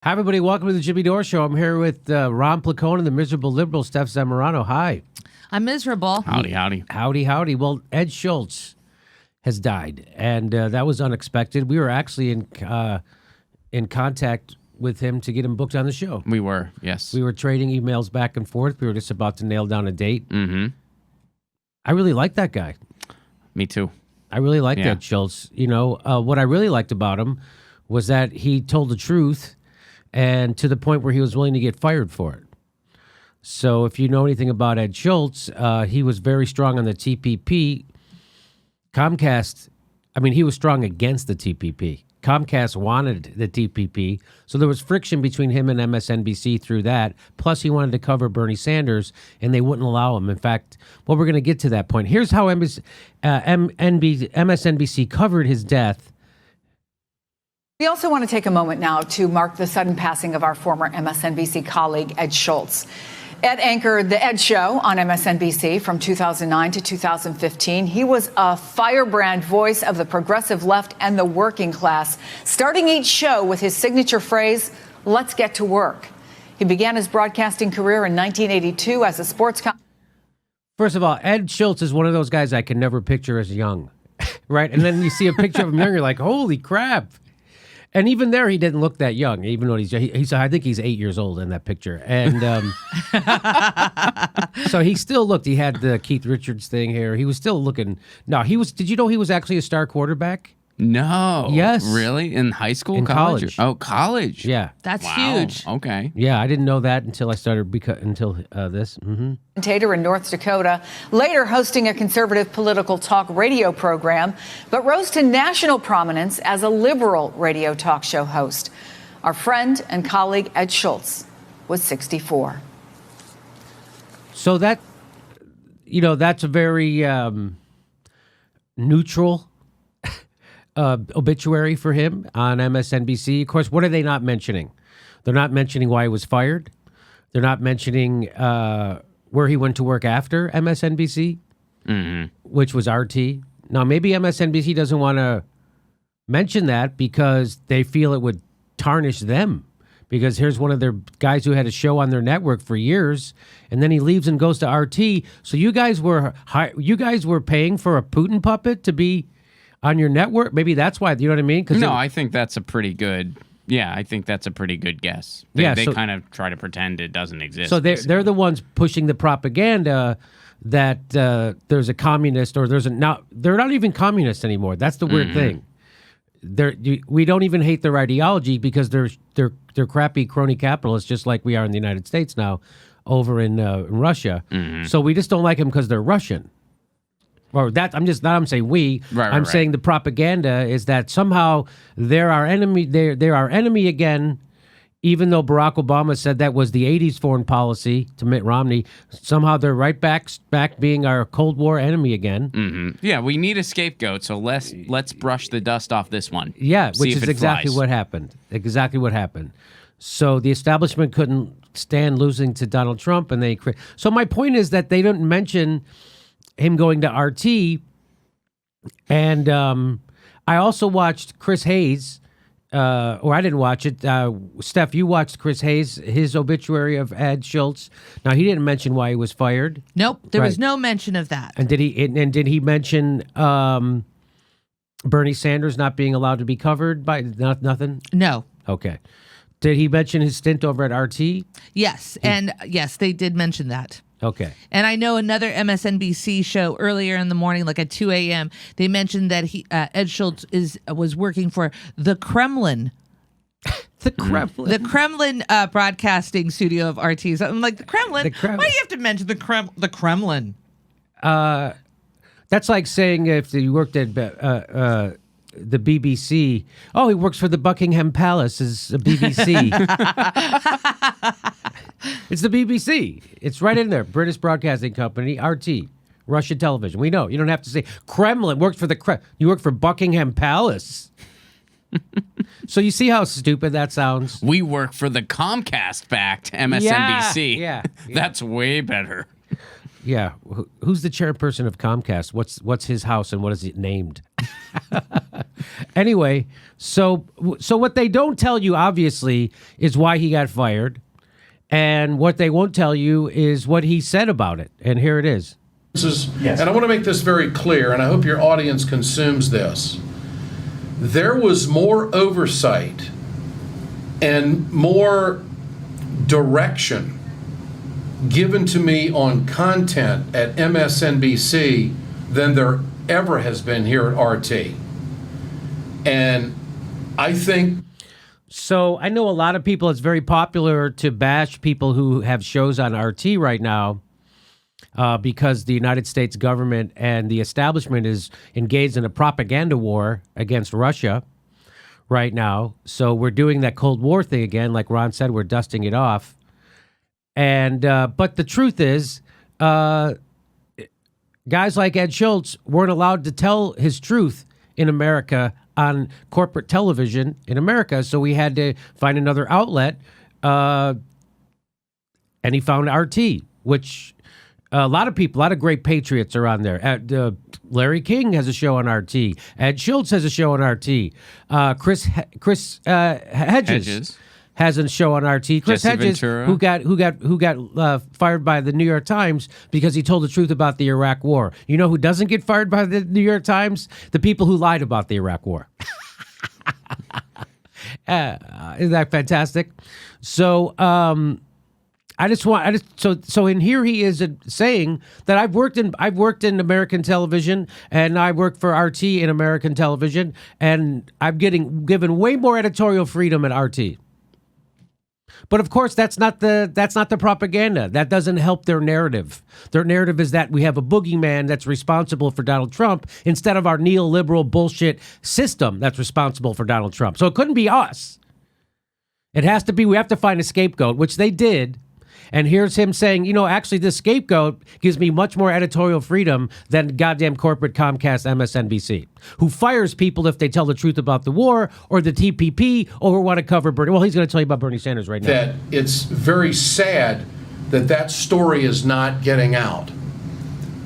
Hi, everybody. Welcome to the Jimmy Dore Show. I'm here with Ron Placone and the miserable liberal, Steph Zamorano. Hi. I'm miserable. Howdy, howdy. Howdy, howdy. Well, Ed Schultz has died, and that was unexpected. We were actually in contact with him to get him booked on the show. We were, yes. We were trading emails back and forth. We were just about to nail down a date. Mm-hmm. I really like that guy. Me too. I really liked Ed Schultz. You know, what I really liked about him was that he told the truth, and to the point where he was willing to get fired for it. So if you know anything about Ed Schultz, he was very strong on the TPP. Comcast, he was strong against the TPP. Comcast wanted the TPP, so there was friction between him and MSNBC through that. Plus, he wanted to cover Bernie Sanders, and they wouldn't allow him. In fact, well, we're going to get to that point. Here's how MSNBC covered his death. We also want to take a moment now to mark the sudden passing of our former MSNBC colleague, Ed Schultz. Ed anchored The Ed Show on MSNBC from 2009 to 2015. He was a firebrand voice of the progressive left and the working class, starting each show with his signature phrase, "Let's get to work." He began his broadcasting career in 1982 as a sports First of all, Ed Schultz is one of those guys I can never picture as young, right? And then you see a picture of him young, you're like, holy crap. And even there, he didn't look that young, even though I think he's 8 years old in that picture. And so he still looked, he had the Keith Richards thing here. He was still looking, did you know he was actually a star quarterback? No. Yes. Really? In high school? In college. Oh, college. Yeah. That's Wow. huge. Okay. Yeah, I didn't know that until I started, until this. Mm-hmm. Commentator in North Dakota, later hosting a conservative political talk radio program, but rose to national prominence as a liberal radio talk show host. Our friend and colleague Ed Schultz was 64. So that's a very neutral obituary for him on MSNBC. Of course, what are they not mentioning? They're not mentioning why he was fired. They're not mentioning where he went to work after MSNBC, which was RT. Now, maybe MSNBC doesn't want to mention that because they feel it would tarnish them. Because here's one of their guys who had a show on their network for years, and then he leaves and goes to RT. So you guys were paying for a Putin puppet to be on your network? Maybe that's why. You know what I mean? I think that's a pretty good. Yeah, I think that's a pretty good guess. They kind of try to pretend it doesn't exist. So they're the ones pushing the propaganda that there's a communist or there's a now. They're not even communists anymore. That's the weird thing. We don't even hate their ideology because they're crappy crony capitalists, just like we are in the United States now, over in Russia. So we just don't like them because they're Russian. Or that I'm saying we. I'm saying the propaganda is that somehow they're our enemy. They're our enemy again, even though Barack Obama said that was the '80s foreign policy to Mitt Romney. Somehow they're right back being our Cold War enemy again. Mm-hmm. Yeah, we need a scapegoat, so let's brush the dust off this one. Yeah, which is exactly what happened. Exactly what happened. So the establishment couldn't stand losing to Donald Trump, and so my point is that they didn't mention him going to RT, and I also watched Chris Hayes, or I didn't watch it. Steph, you watched Chris Hayes, his obituary of Ed Schultz. Now, he didn't mention why he was fired. Nope, there was no mention of that. And did he mention Bernie Sanders not being allowed to be covered by nothing? No. Okay. Did he mention his stint over at RT? Yes, yes, they did mention that. Okay. And I know another MSNBC show earlier in the morning, like at 2 a.m., they mentioned that Ed Schultz was working for the Kremlin. The Kremlin. The Kremlin broadcasting studio of RT. So I'm like, the Kremlin? Why do you have to mention the Kremlin? That's like saying if you worked at the BBC. Oh, he works for the Buckingham Palace as a BBC. It's the BBC. It's right in there. British Broadcasting Company, RT, Russian television. We know. You don't have to say Kremlin works for you work for Buckingham Palace. So you see how stupid that sounds? We work for the Comcast-backed MSNBC. Yeah. That's way better. Yeah. Who's the chairperson of Comcast? What's his house and what is it named? Anyway, so what they don't tell you, obviously, is why he got fired. And what they won't tell you is what he said about it. And here it is. And I want to make this very clear, and I hope your audience consumes this. There was more oversight and more direction given to me on content at MSNBC than there ever has been here at RT. And I think... So I know a lot of people, it's very popular to bash people who have shows on RT right now because the United States government and the establishment is engaged in a propaganda war against Russia right now. So we're doing that Cold War thing again. Like Ron said, we're dusting it off. And but the truth is, guys like Ed Schultz weren't allowed to tell his truth in America on corporate television in America, so we had to find another outlet, and he found RT, which a lot of great patriots are on there. Larry King has a show on RT. Ed Schultz has a show on RT. Chris Hedges has a show on RT. Chris Jesse Hedges, Ventura. who got fired by the New York Times because he told the truth about the Iraq War. You know who doesn't get fired by the New York Times? The people who lied about the Iraq War. Isn't that fantastic? So so in here he is saying that I've worked in American television and I work for RT in American television, and I'm given way more editorial freedom at RT. But of course, that's not the propaganda. That doesn't help their narrative. Their narrative is that we have a boogeyman that's responsible for Donald Trump instead of our neoliberal bullshit system that's responsible for Donald Trump. So it couldn't be us. It has to be, we have to find a scapegoat, which they did. And here's him saying, actually, this scapegoat gives me much more editorial freedom than goddamn corporate Comcast MSNBC, who fires people if they tell the truth about the war or the TPP or want to cover Bernie. Well, he's going to tell you about Bernie Sanders right now. That it's very sad that story is not getting out.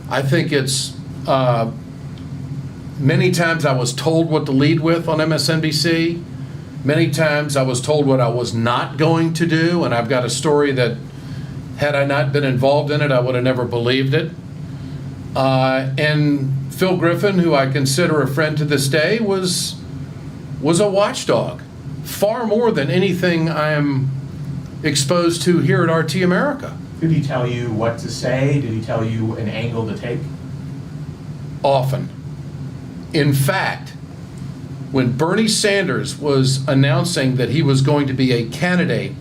I think it's many times I was told what to lead with on MSNBC. Many times I was told what I was not going to do, and I've got a story that, had I not been involved in it, I would have never believed it. And Phil Griffin, who I consider a friend to this day, was a watchdog, far more than anything I'm exposed to here at RT America. Did he tell you what to say? Did he tell you an angle to take? Often. In fact, when Bernie Sanders was announcing that he was going to be a candidate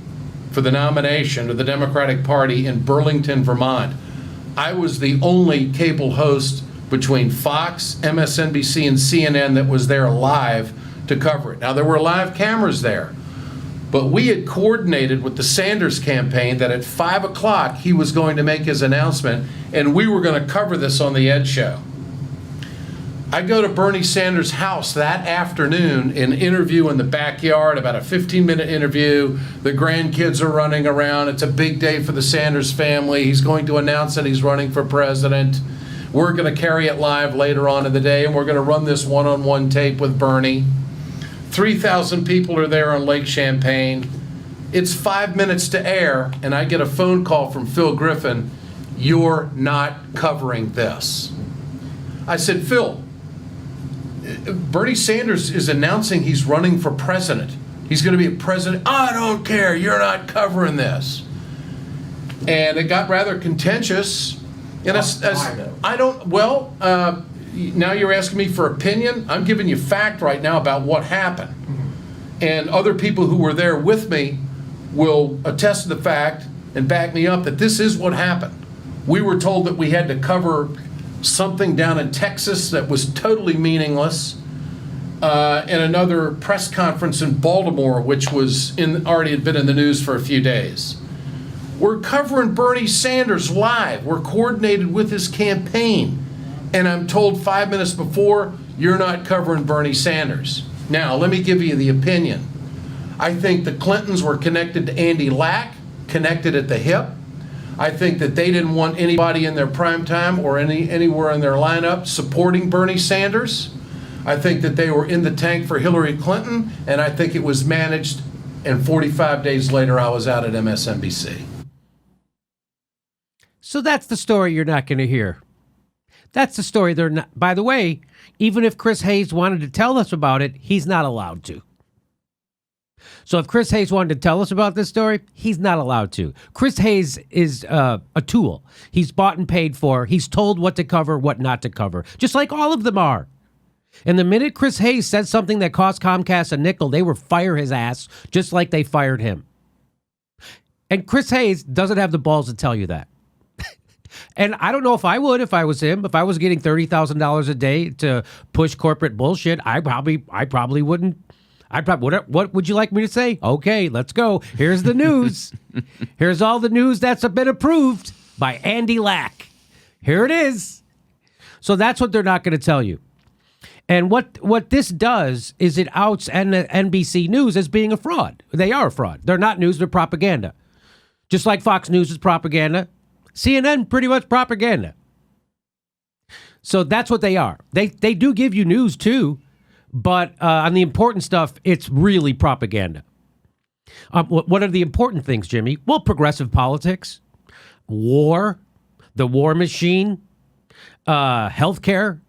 for the nomination of the Democratic Party in Burlington, Vermont, I was the only cable host between Fox, MSNBC, and CNN that was there live to cover it. Now, there were live cameras there, but we had coordinated with the Sanders campaign that at 5 o'clock he was going to make his announcement, and we were going to cover this on the Ed Show. I go to Bernie Sanders' house that afternoon, an interview in the backyard, about a 15-minute interview. The grandkids are running around. It's a big day for the Sanders family. He's going to announce that he's running for president. We're going to carry it live later on in the day, and we're going to run this one-on-one tape with Bernie. 3,000 people are there on Lake Champlain. It's 5 minutes to air, and I get a phone call from Phil Griffin. You're not covering this. I said, Phil, Bernie Sanders is announcing he's running for president. He's going to be a president. I don't care. You're not covering this. And it got rather contentious. And now you're asking me for opinion. I'm giving you fact right now about what happened. And other people who were there with me will attest to the fact and back me up that this is what happened. We were told that we had to cover something down in Texas that was totally meaningless, and another press conference in Baltimore, which was already had been in the news for a few days. We're covering Bernie Sanders live. We're coordinated with his campaign. And I'm told 5 minutes before, you're not covering Bernie Sanders. Now, let me give you the opinion. I think the Clintons were connected to Andy Lack, connected at the hip. I think that they didn't want anybody in their prime time or anywhere in their lineup supporting Bernie Sanders. I think that they were in the tank for Hillary Clinton, and I think it was managed, and 45 days later I was out at MSNBC. So that's the story you're not going to hear. That's the story they're not. By the way, even if Chris Hayes wanted to tell us about it, he's not allowed to. So if Chris Hayes wanted to tell us about this story, he's not allowed to. Chris Hayes is a tool. He's bought and paid for. He's told what to cover, what not to cover, just like all of them are. And the minute Chris Hayes said something that cost Comcast a nickel, they would fire his ass just like they fired him. And Chris Hayes doesn't have the balls to tell you that. And I don't know if I would if I was him. If I was getting $30,000 a day to push corporate bullshit, I probably wouldn't. What would you like me to say? Okay, let's go. Here's the news. Here's all the news that's been approved by Andy Lack. Here it is. So that's what they're not going to tell you. And what this does is it outs NBC News as being a fraud. They are a fraud. They're not news, they're propaganda. Just like Fox News is propaganda, CNN pretty much propaganda. So that's what they are. They do give you news too, but on the important stuff, it's really propaganda. What are the important things, Jimmy? Well, progressive politics, war, the war machine, healthcare,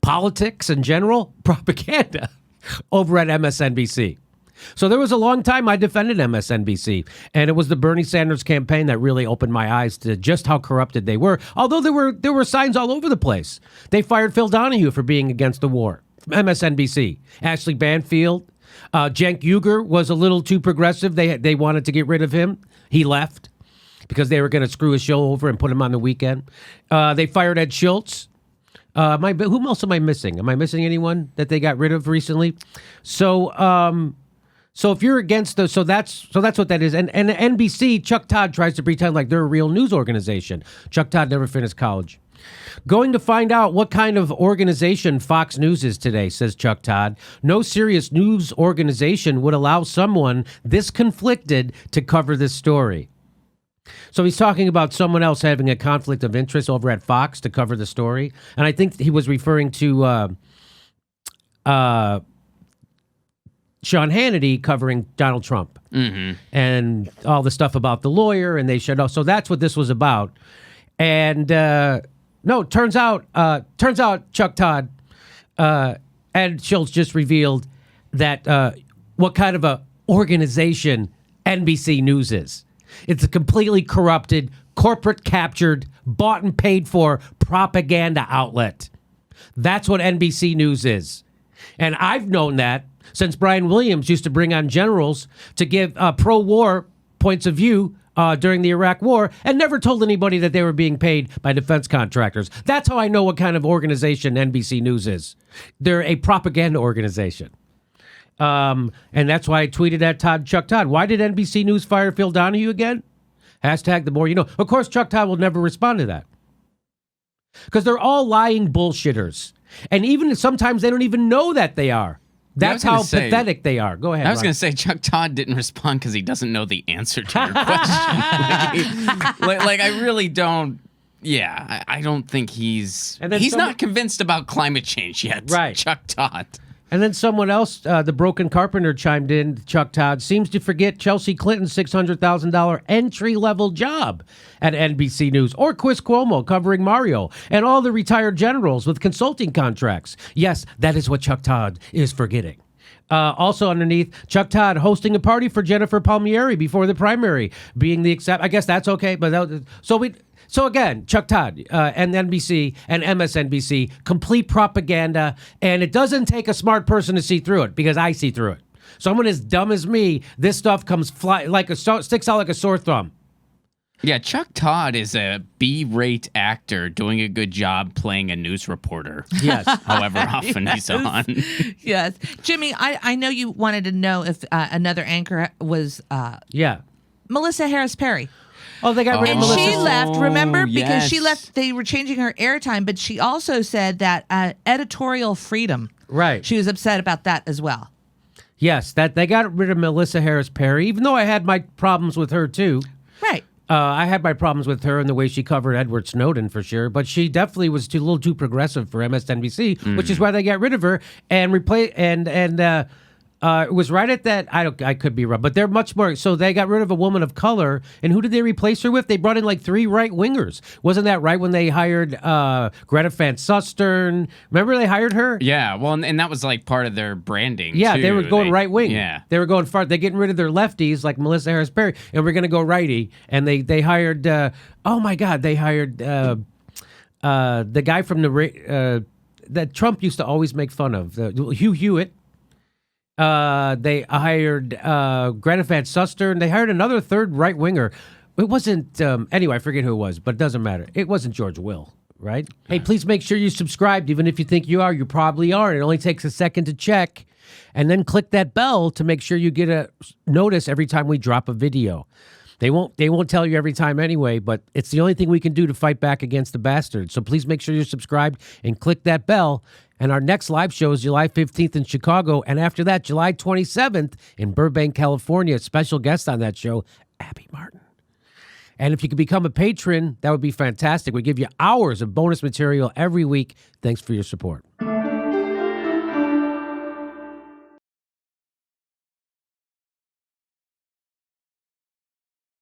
politics in general, propaganda over at MSNBC. So there was a long time I defended MSNBC, and it was the Bernie Sanders campaign that really opened my eyes to just how corrupted they were. Although there were signs all over the place. They fired Phil Donahue for being against the war. MSNBC. Ashley Banfield. Cenk Uygur was a little too progressive. They wanted to get rid of him. He left because they were going to screw his show over and put him on the weekend. They fired Ed Schultz. Who else am I missing? Am I missing anyone that they got rid of recently? So if you're against those, so that's what that is. And NBC, Chuck Todd tries to pretend like they're a real news organization. Chuck Todd never finished college. Going to find out what kind of organization Fox News is today, says Chuck Todd. No serious news organization would allow someone this conflicted to cover this story. So he's talking about someone else having a conflict of interest over at Fox to cover the story. And I think he was referring to Sean Hannity covering Donald Trump and all the stuff about the lawyer, and they should know. So that's what this was about. And no, turns out Chuck Todd, Ed Schultz just revealed that what kind of a organization NBC News is. It's a completely corrupted, corporate captured, bought and paid for propaganda outlet. That's what NBC News is. And I've known that since Brian Williams used to bring on generals to give pro-war points of view during the Iraq War and never told anybody that they were being paid by defense contractors. That's how I know what kind of organization NBC News is. They're a propaganda organization. And that's why I tweeted at Chuck Todd. Why did NBC News fire Phil Donahue again? Hashtag the more you know. Of course, Chuck Todd will never respond to that. Because they're all lying bullshitters. And even sometimes they don't even know that they are. That's how pathetic they are. Go ahead. I was going to say Chuck Todd didn't respond because he doesn't know the answer to your question. like I really don't. Yeah, I don't think he's not convinced about climate change yet. Right. Chuck Todd. And then someone else, the Broken Carpenter, chimed in. Chuck Todd seems to forget Chelsea Clinton's $600,000 entry-level job at NBC News, or Chris Cuomo covering Mario, and all the retired generals with consulting contracts. Yes, that is what Chuck Todd is forgetting. Also underneath, Chuck Todd hosting a party for Jennifer Palmieri before the primary, being the I guess that's okay, but So again, Chuck Todd and NBC and MSNBC, complete propaganda, and it doesn't take a smart person to see through it, because I see through it. Someone as dumb as me, this stuff comes sticks out like a sore thumb. Yeah, Chuck Todd is a B-rate actor doing a good job playing a news reporter. Yes. However often he's on. Yes. Jimmy, I know you wanted to know if another anchor was Melissa Harris Perry. Oh, they got rid of Melissa. And she left, remember? Because yes. she left, they were changing her airtime, but she also said that editorial freedom. Right. She was upset about that as well. Yes, that they got rid of Melissa Harris Perry, even though I had my problems with her too. Right. I had my problems with her and the way she covered Edward Snowden for sure, but she definitely was a little too progressive for MSNBC, which is why they got rid of her and replaced it was right at that. I could be wrong, but they're much more. So they got rid of a woman of color, and who did they replace her with? They brought in like 3 right wingers. Wasn't that right when they hired Greta Van Susteren? Remember they hired her? Yeah, well, and that was like part of their branding. Yeah, too. they were going right wing. Yeah, they were going far. They're getting rid of their lefties like Melissa Harris Perry, and we're going to go righty. And they hired. Oh my God, they hired the guy from that Trump used to always make fun of, Hugh Hewitt. They hired Greta Van Susteren. They hired another 3rd right winger. It wasn't anyway. I forget who it was, but it doesn't matter. It wasn't George Will, right? Hey, please make sure you subscribed, even if you think you are. You probably are. It only takes a second to check, and then click that bell to make sure you get a notice every time we drop a video. They won't tell you every time anyway, but it's the only thing we can do to fight back against the bastards. So please make sure you're subscribed and click that bell. And our next live show is July 15th in Chicago. And after that, July 27th in Burbank, California. Special guest on that show, Abby Martin. And if you could become a patron, that would be fantastic. We give you hours of bonus material every week. Thanks for your support.